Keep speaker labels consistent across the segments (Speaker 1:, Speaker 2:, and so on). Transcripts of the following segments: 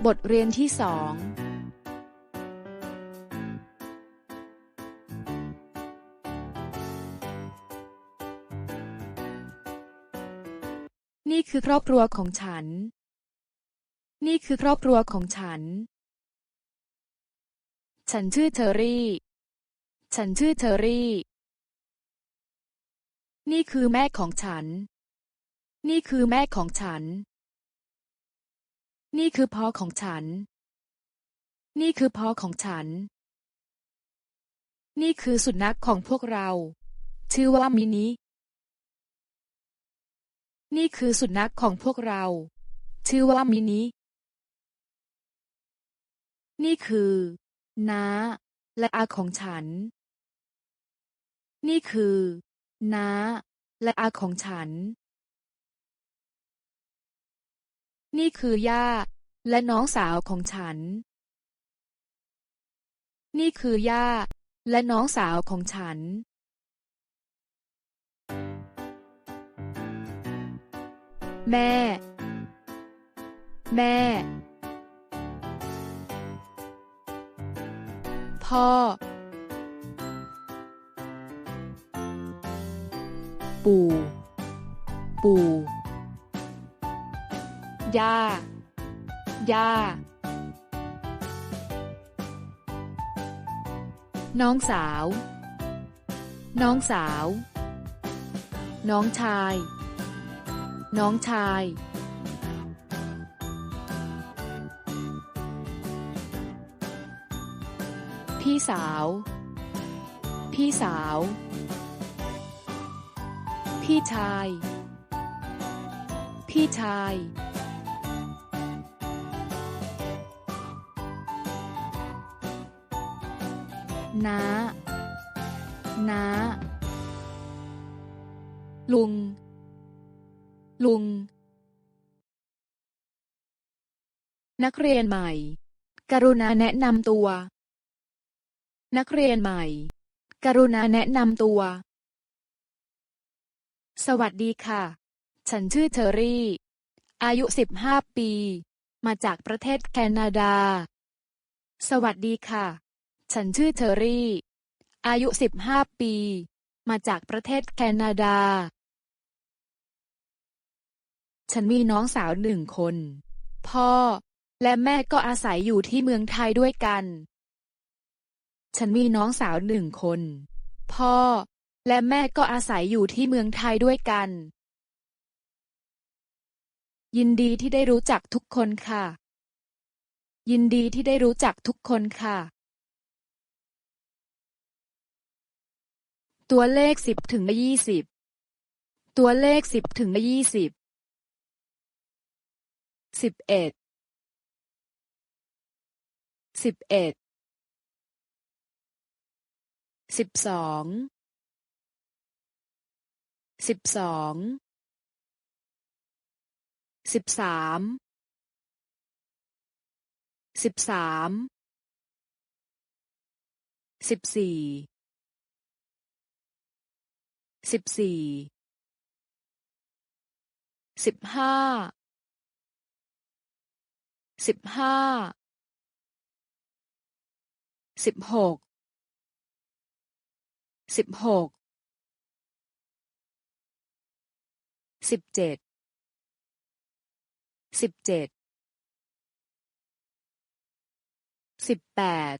Speaker 1: บทเรียนที่2นี่คือครอบครัวของฉันนี่คือครอบครัวของฉันฉันชื่อเทอรี่ฉันชื่อเทอรี่นี่คือแม่ของฉันนี่คือแม่ของฉันนี่คือพ่อของฉันนี่คือพ่อของฉันนี่คือสุนัขของพวกเราชื่อว่ามินินี่คือสุนัขของพวกเราชื่อว่ามินินี่คือน้าและอาของฉันนี่คือน้าและอาของฉันนี่คือย่าและน้องสาวของฉันนี่คือย่าและน้องสาวของฉันแม่แม่พ่อปู่ปู่ย่าย่าน้องสาวน้องสาวน้องชายน้องชายพี่สาวพี่สาวพี่ชายพี่ชายน้าน้าลุงลุงนักเรียนใหม่กรุณาแนะนำตัวนักเรียนใหม่กรุณาแนะนำตัวสวัสดีค่ะฉันชื่อเทอรี่อายุ15 ปีมาจากประเทศแคนาดาสวัสดีค่ะฉันชื่อเทอรี่อายุ15 ปีมาจากประเทศแคนาดาฉันมีน้องสาว1 คนพ่อและแม่ก็อาศัยอยู่ที่เมืองไทยด้วยกันฉันมีน้องสาว1 คนพ่อและแม่ก็อาศัยอยู่ที่เมืองไทยด้วยกันยินดีที่ได้รู้จักทุกคนค่ะยินดีที่ได้รู้จักทุกคนค่ะตัวเลข10 ถึง 20ตัวเลข10 ถึง 20 11 11 12 12 13 13 14 14 15 15 16 16 17 17 18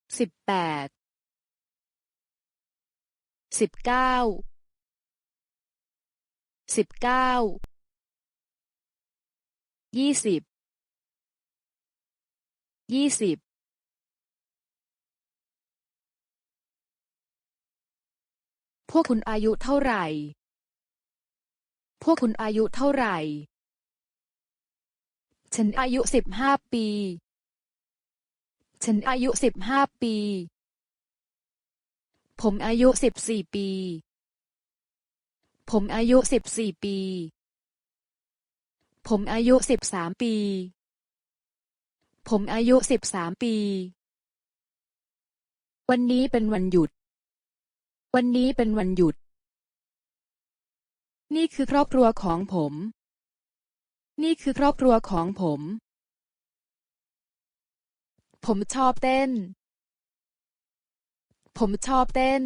Speaker 1: 18 19 19 20 20พวกคุณอายุเท่าไหร่พวกคุณอายุเท่าไหร่ฉันอายุ15 ปีฉันอายุ15 ปีผมอายุ14 ปีผมอายุ14 ปีผมอายุ13 ปีผมอายุ13 ปีวันนี้เป็นวันหยุดวันนี้เป็นวันหยุดนี่คือครอบครัวของผม นี่คือครอบครัวของผม ผมชอบเต้น ผมชอบเต้น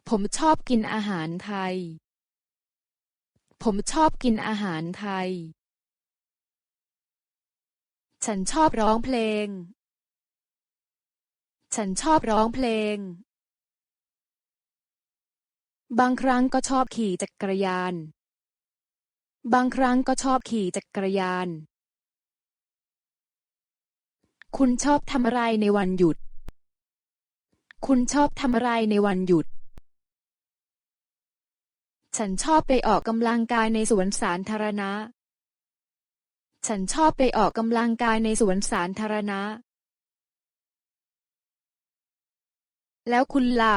Speaker 1: ผมชอบกินอาหารไทย ผมชอบกินอาหารไทย ฉันชอบร้องเพลง ฉันชอบร้องเพลง บางครั้งก็ชอบขี่จักรยาน บางครั้งก็ชอบขี่จักรยาน คุณชอบทำอะไรในวันหยุด คุณชอบทำอะไรในวันหยุด ฉันชอบไปออกกำลังกายในสวนสาธารณะ ฉันชอบไปออกกำลังกายในสวนสาธารณะ แล้วคุณล่ะ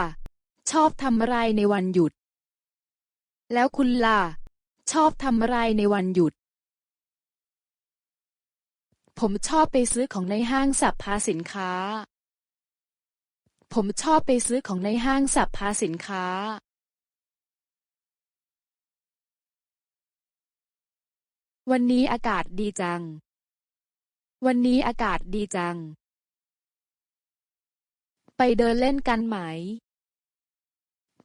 Speaker 1: ชอบทำอะไรในวันหยุด แล้วคุณล่ะ ชอบทำอะไรในวันหยุด ผมชอบไปซื้อของในห้างสรรพสินค้า ผมชอบไปซื้อของในห้างสรรพสินค้า วันนี้อากาศดีจัง วันนี้อากาศดีจัง ไปเดินเล่นกันไหม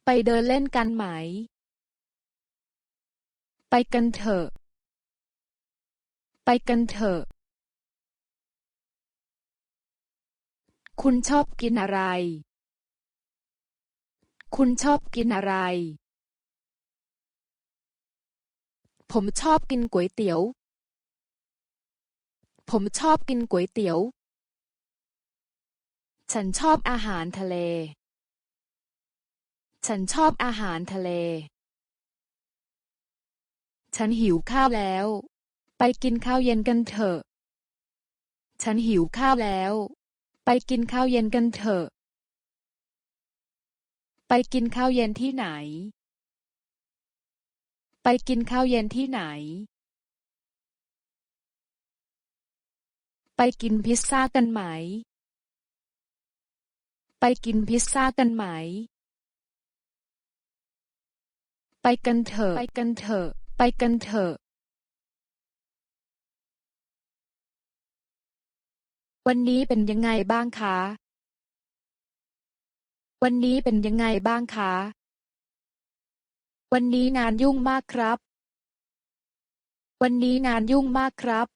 Speaker 1: ไปเดินเล่นกันไหม ไปกันเถอะ ไปกันเถอะ คุณชอบกินอะไร คุณชอบกินอะไร ผมชอบกินก๋วยเตี๋ยว ผมชอบกินก๋วยเตี๋ยว ฉันชอบอาหารทะเล ฉันชอบอาหารทะเล ฉันหิวข้าวแล้ว ไปกินข้าวเย็นกันเถอะ ฉันหิวข้าวแล้ว ไปกินข้าวเย็นกันเถอะ ไปกินข้าวเย็นที่ไหน ไปกินข้าวเย็นที่ไหน ไปกินพิซซ่ากันไหม ไปกินพิซซ่ากันไหม ไปกันเถอะ ไปกันเถอะ ไปกันเถอะ วันนี้เป็นยังไงบ้างคะ วันนี้เป็นยังไงบ้างคะ วันนี้งานยุ่งมากครับ วันนี้งานยุ่งมากครับ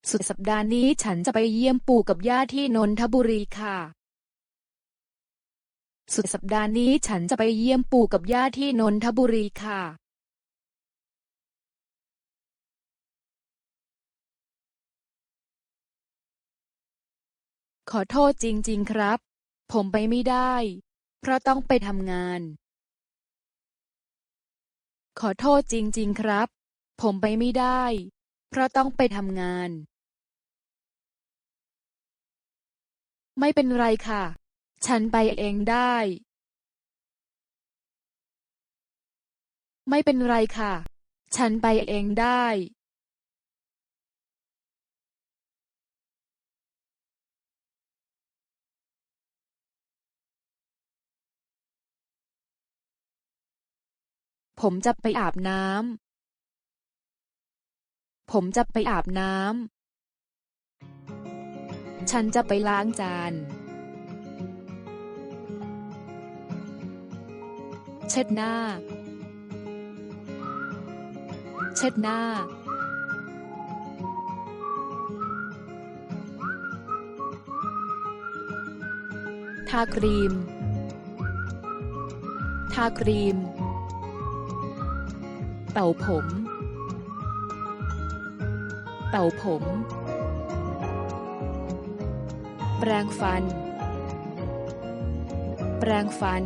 Speaker 1: สุดสัปดาห์นี้ฉันจะไปเยี่ยมปู่กับย่าที่นนทบุรีค่ะ สุดสัปดาห์นี้ฉันจะไปเยี่ยมปู่กับย่าที่นนทบุรีค่ะ ขอโทษจริงๆครับ ผมไปไม่ได้ เพราะต้องไปทำงาน ขอโทษจริงๆครับ ผมไปไม่ได้ เพราะต้องไปทำงาน ไม่เป็นไรค่ะ ฉันไปเองได้ ไม่เป็นไรค่ะ ฉันไปเองได้ ผมจะไปอาบน้ำ ผมจะไปอาบน้ำ ฉันจะไปล้างจาน เช็ดหน้า เช็ดหน้า ทาครีม ทาครีม เป่าผม เป่าผม แปรงฟัน แปรงฟัน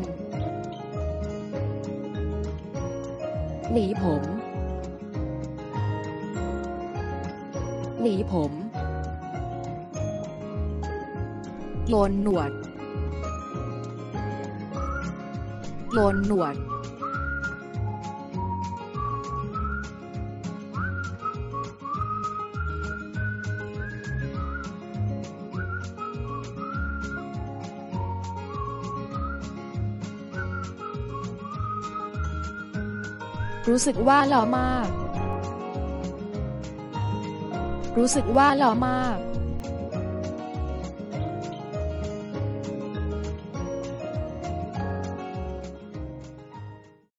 Speaker 1: หนีผม หนีผม โกนหนวด โกนหนวด รู้สึกว่าหล่อมาก รู้สึกว่าหล่อมาก